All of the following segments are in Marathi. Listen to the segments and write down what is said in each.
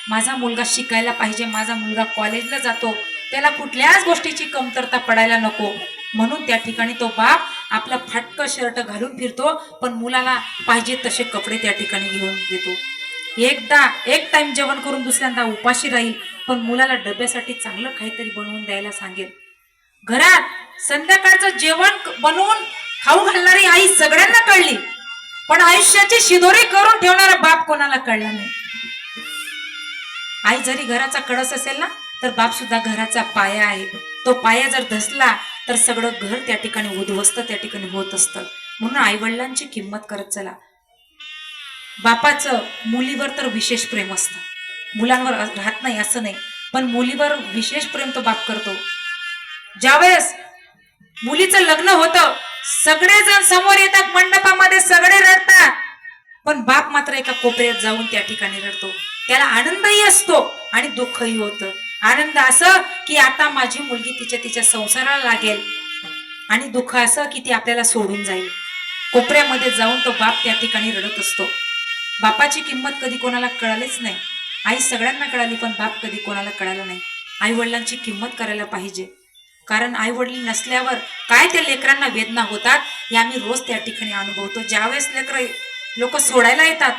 माझा मुलगा शिकायला पाहिजे, माझा मुलगा कॉलेजला जातो, त्याला कुठल्याच गोष्टीची कमतरता पडायला नको, म्हणून त्या ठिकाणी तो बाप आपला फाटकं शर्ट घालून फिरतो, पण मुलाला पाहिजे तसे कपडे त्या ठिकाणी घेऊन देतो. एकदा एक टाइम जेवण करून दुसऱ्यांदा उपाशी राहील, पण मुलाला डब्यासाठी चांगलं काहीतरी बनवून द्यायला सांगेल. घरात संध्याकाळचं जेवण बनवून खाऊ घालणारी आई सगळ्यांना कळली, पण आयुष्याची शिदोरी करून ठेवणारा बाप कोणाला कळला नाही. आई जरी घराचा कळस असेल ना, तर बाप सुद्धा घराचा पाया आहे. तो पाया जर धसला तर सगळं घर त्या ठिकाणी उद्ध्वस्त त्या ठिकाणी होत असतं. म्हणून आई वडिलांची किंमत करत चला. बापाचं मुलीवर तर विशेष प्रेम असतं, मुलांवर राहत नाही असं नाही, पण मुलीवर विशेष प्रेम तो बाप करतो. ज्यावेळेस मुलीचं लग्न होतं, सगळेजण समोर येतात मंडपामध्ये, सगळे रडतात, पण बाप मात्र एका कोपऱ्यात जाऊन त्या ठिकाणी रडतो. त्याला आनंदही असतो आणि दुःखही होतं. आनंद असं की आता माझी मुलगी तिच्या संसाराला लागेल, आणि दुःख असं की ती आपल्याला सोडून जाईल. कोपऱ्यामध्ये जाऊन तो बाप त्या ठिकाणी रडत असतो. बापाची किंमत कधी कोणाला कळालीच नाही. आई सगळ्यांना कळाली, पण बाप कधी कोणाला कळाला नाही. आई वडिलांची किंमत करायला पाहिजे, कारण आई वडील नसल्यावर काय त्या लेकरांना वेदना होतात हे आम्ही रोज त्या ठिकाणी अनुभवतो. ज्यावेळेस लोक सोडायला येतात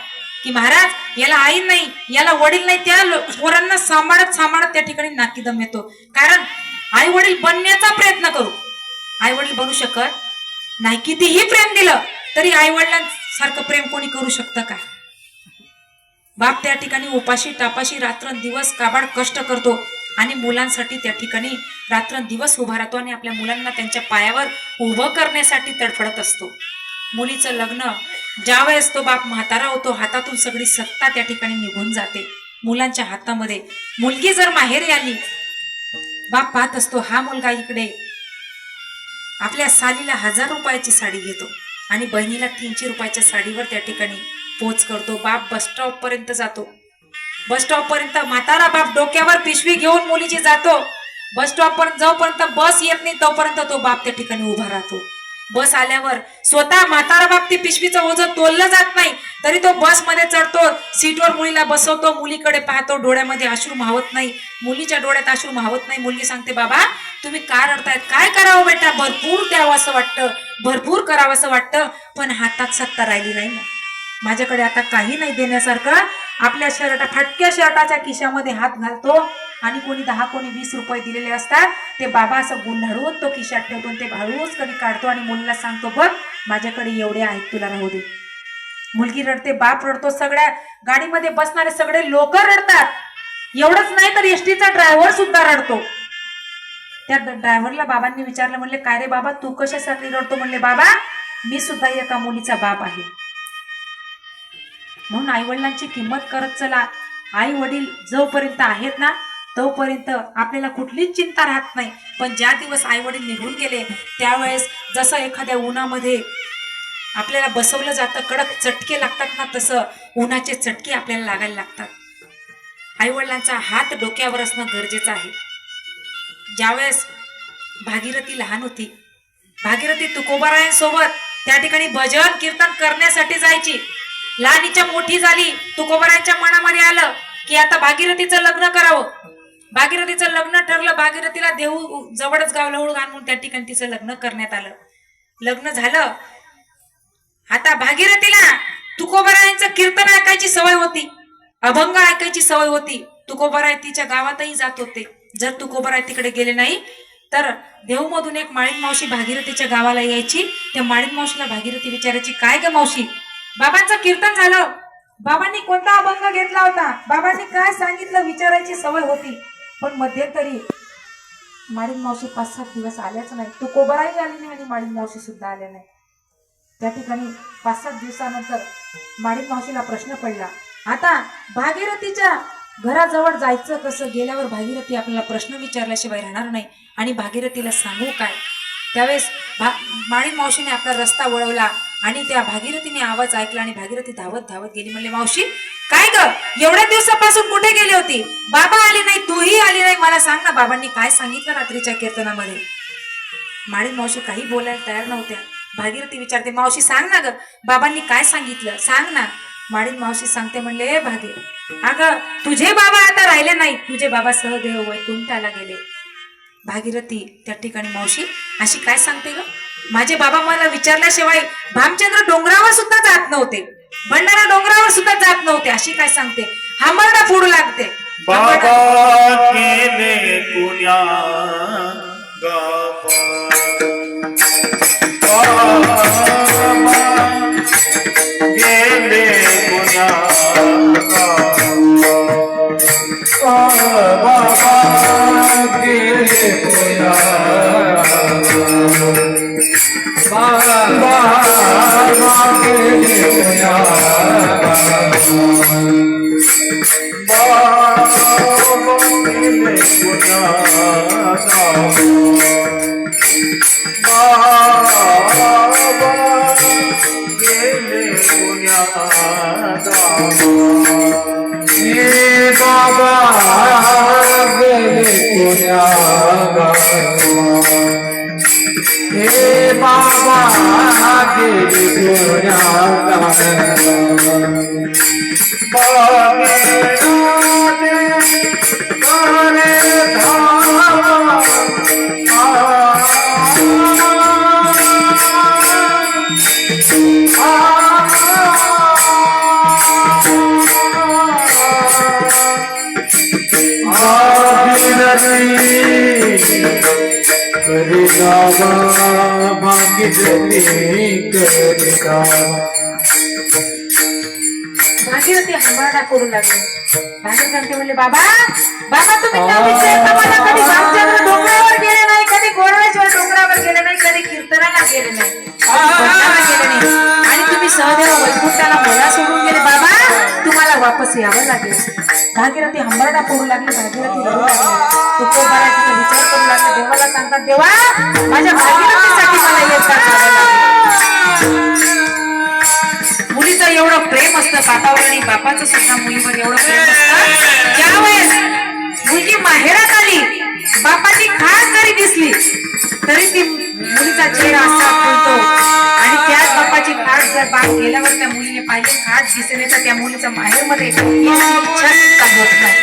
की महाराज याला आई नाही, याला वडील नाही, त्या पोरांना सांभाळत सांभाळत त्या ठिकाणी नाकीदम येतो. कारण आई वडील बनण्याचा प्रयत्न करू, आई वडील बनू शकत नाही. कितीही प्रेम दिलं तरी आई वडिलांसारखं प्रेम कोणी करू शकतं का? बाप त्या ठिकाणी उपाशी तापाशी रात्रंदिवस काबाड कष्ट करतो आणि मुलांसाठी त्या ठिकाणी रात्रंदिवस उभा राहतो आणि आपल्या मुलांना त्यांच्या पायावर उभं करण्यासाठी तडफडत असतो. मुलीचं लग्न ज्यावेळेस तो बाप म्हातारा होतो, हातातून सगळी सत्ता त्या ठिकाणी निघून जाते मुलांच्या हातामध्ये. मुलगी जर माहेरी आली, बाप पाहत असतो हा मुलगा इकडे आपल्या सालीला 1000 रुपयाची साडी घेतो आणि बहिणीला 300 रुपयाच्या साडीवर त्या ठिकाणी पोच करतो. बाप बस स्टॉप पर्यंत जातो. बस स्टॉप पर्यंत म्हातारा बाप डोक्यावर पिशवी घेऊन मुलीची जातो. बस स्टॉप पर्यंत जाऊपर्यंत बस येत नाही तोपर्यंत तो बाप त्या ठिकाणी उभा राहतो. बस आल्यावर स्वतः म्हातारा बाप ती पिशवीचं ओझं तोललं जात नाही तरी तो बस मध्ये चढतो, सीटवर मुलीला बसवतो, मुलीकडे पाहतो, डोळ्यामध्ये अश्रू मावत नाही, मुलीच्या डोळ्यात अश्रू मावत नाही. मुलगी सांगते बाबा तुम्ही का रडतायत, काय करावं बेटा, भरपूर द्यावं असं वाटतं, भरपूर करावं असं वाटतं, पण हातात सत्ता राहिली नाही ना, माझ्याकडे आता काही नाही देण्यासारखं. आपल्या फाटक्या शर्टाच्या खिशामध्ये हात घालतो आणि कोणी 10 कोणी 20 रुपये दिलेले असतात ते बाबा असं गुंढाळून तो खिशात ठेवतो, ते भाळूच कधी काढतो आणि मुलीला सांगतो बघ माझ्याकडे एवढे आहेत, तुला राहू दे. मुलगी रडते, बाप रडतो, सगळ्या गाडीमध्ये बसणारे सगळे लोक रडतात. एवढंच नाही तर एसटीचा ड्रायव्हर सुद्धा रडतो. त्या ड्रायव्हरला बाबांनी विचारलं, म्हणले काय रे बाबा तू कशासाठी रडतो? म्हणले बाबा मी सुद्धा एका मुलीचा बाप आहे. म्हणून आई वडिलांची किंमत करत चला. आई वडील जोपर्यंत आहेत ना तोपर्यंत आपल्याला कुठलीच चिंता राहत नाही, पण ज्या दिवस आई वडील निघून गेले त्यावेळेस जसं एखाद्या उन्हामध्ये आपल्याला बसवलं जातं, कडक चटके लागतात ना, तसं उन्हाचे चटके आपल्याला लागायला लागतात. आई वडिलांचा हात डोक्यावर असणं गरजेचं आहे. ज्यावेळेस भागीरथी लहान होती, भागीरथी तुकोबारायांसोबत त्या ठिकाणी भजन कीर्तन करण्यासाठी जायची. लहानीच्या मोठी झाली, तुकोबारायांच्या मनामध्ये आलं की आता भागीरथीचं लग्न करावं. भागीरथीचं लग्न ठरलं. भागीरथीला देऊ जवळच गाव लहुळ घाण म्हणून त्या ठिकाणी तिचं लग्न करण्यात आलं. लग्न झालं. आता भागीरथीला तुकोबारायांचं कीर्तन ऐकायची सवय होती, अभंग ऐकायची सवय होती. तुकोबाराय तिच्या गावातही जात होते. जर तुकोबाराय तिकडे गेले नाही तर देहूमधून एक माळीन मावशी भागीरथीच्या गावाला यायची. त्या माळीन मावशीला भागीरथी विचारायची, काय ग मावशी बाबांचं कीर्तन झालं, बाबांनी कोणता अभंग घेतला होता, बाबांनी काय सांगितलं विचारायची सवय होती. पण मध्यंतरी माळीन मावशी 5-7 दिवस आल्याच नाही. तुकोबाराही आली नाही आणि माळीन मावशी सुद्धा आल्या नाही. त्या ठिकाणी 5-7 दिवसानंतर माळीन मावशीला प्रश्न पडला, आता भागीरथीच्या घराजवळ जायचं कसं? गेल्यावर भागीरथी आपल्याला प्रश्न विचारल्याशिवाय राहणार नाही आणि भागीरथीला सांगू काय? त्यावेळेस माळीन मावशीने आपला रस्ता वळवला आणि त्या भागीरथीने आवाज ऐकला आणि भागीरथी धावत धावत गेली. म्हणले मावशी काय ग, एवढ्या दिवसापासून कुठे गेली होती? बाबा आली नाही, तूही आली नाही, मला सांग ना बाबांनी काय सांगितलं रात्रीच्या कीर्तनामध्ये? माळीन मावशी काही बोलायला तयार नव्हत्या. भागीरथी विचारते, मावशी सांग ना ग, बाबांनी काय सांगितलं, सांग ना. माळीन मावशी सांगते म्हणले, ए भागे, अगं तुझे बाबा आता राहिले नाही, तुझे बाबा सहदेव वैकुंठाला गेले. भागीरथी त्या ठिकाणी मावशी अशी काय सांगते ग, माझे बाबा मला विचारल्याशिवाय भामचंद्र डोंगरावर सुद्धा जात नव्हते, भंडारा डोंगरावर सुद्धा जात नव्हते, अशी काय सांगते. हांबरडा फोडू लागते. बाबा गेले पुण्या गेले पुण्या बाबा गेले पुण्या बाबा गेले पुण्या भागीरथी हांबरडा करू लागले. भागीरथी सांगते म्हणले, बाबा बाबा तुम्ही कधी भामचंद्र डोंगरावर गेले नाही, कधी गोरवेश्वर डोंगरावर गेले नाही, कधी कीर्तनाला गेले नाही, गेले नाही, आणि तुम्ही सहदेव वैकुंठाला मला सोडून गेले. बाबा तुम्हाला वापस यावं लागेल. भागीरथी हांबरडा करू लागले. भागीरथी रडू लागले. तुकोबाराचा विचार करू लागले. देवाला सांगतात, देवा माझ्या भागीरथीसाठी मला येतात जावं लागेल. मुलीचं एवढं प्रेम असतं बापावर, आणि बापाचं सुद्धा मुलीवर एवढं प्रेम असतं. ज्यावेळेस मुलगी माहेरात आली, बापाची खास जरी दिसली तरी ती मुलीचा चेहरा असा फुलतो, आणि त्याच बापाची खास जर बाप गेल्यावर त्या मुलीने पाहिजे खास दिसले तर त्या मुलीच्या माहेरमध्ये इच्छा सुद्धा होत नाही.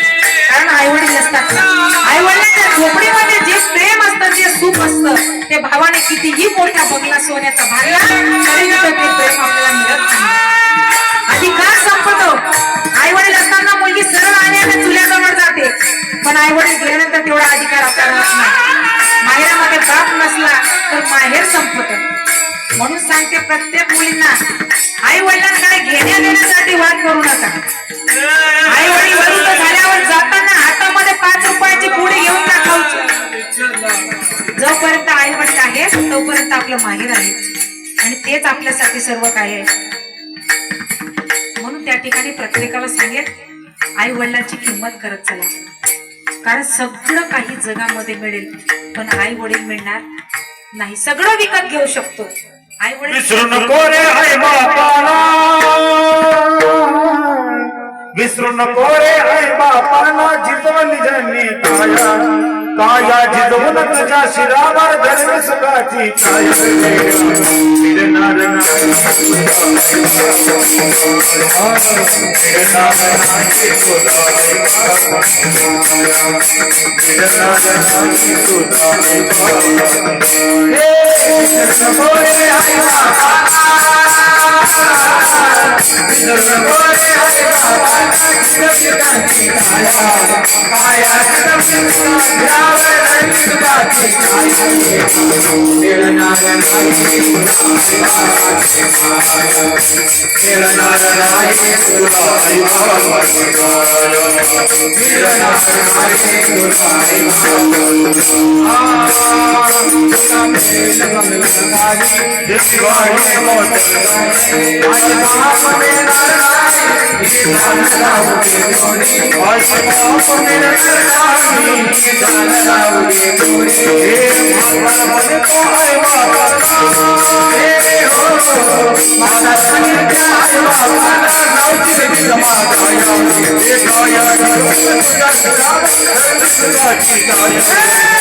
कारण आईवडील नसतात ना. आईवडिलांच्या झोपडीमध्ये जे प्रेम असतं, जे सुख असतं, ते भावाने कितीही मोठा बंगला सोन्याचा बांधला तरी ते प्रेम आपल्याला मिळत नाही. अधिकार संपतो. आई वडील असताना मुलगी सरळ आण्याने चुल्याजवळ जाते, पण आई वडील गेल्यानंतर तेवढा अधिकार आपल्याला नाही. माहेरामध्ये बाप नसला तर माहेर संपत. म्हणून सांगते प्रत्येक मुलींना, आई वडिलांकडे घेण्या देण्यासाठी वाद करू नका. आई वडील वृद्ध झाल्यावर जाताना हातामध्ये 5 रुपयाची पुडी घेऊन टाकायची. जोपर्यंत आई वडील आहेत तोपर्यंत आपलं माहेर आहे, आणि तेच आपल्यासाठी सर्व काय आहे. म्हणून त्या ठिकाणी प्रत्येकाला सांगेल, आई वडिलांची किंमत करत चला. कारण सगळं काही जगामध्ये मिळेल, पण आई वडील मिळणार नाही. सगळं विकत घेऊ शकतो, आई वडील विसरू नको रे आई बापाला, विसरू नको रे आई बापाला. जिजवली जनी काया काया, जिजवून तुझ्या शिरावर धरली सुखाची छाया. फिरणार नाही Jaya तुझ्या शिरावर धरणी सुखाची काया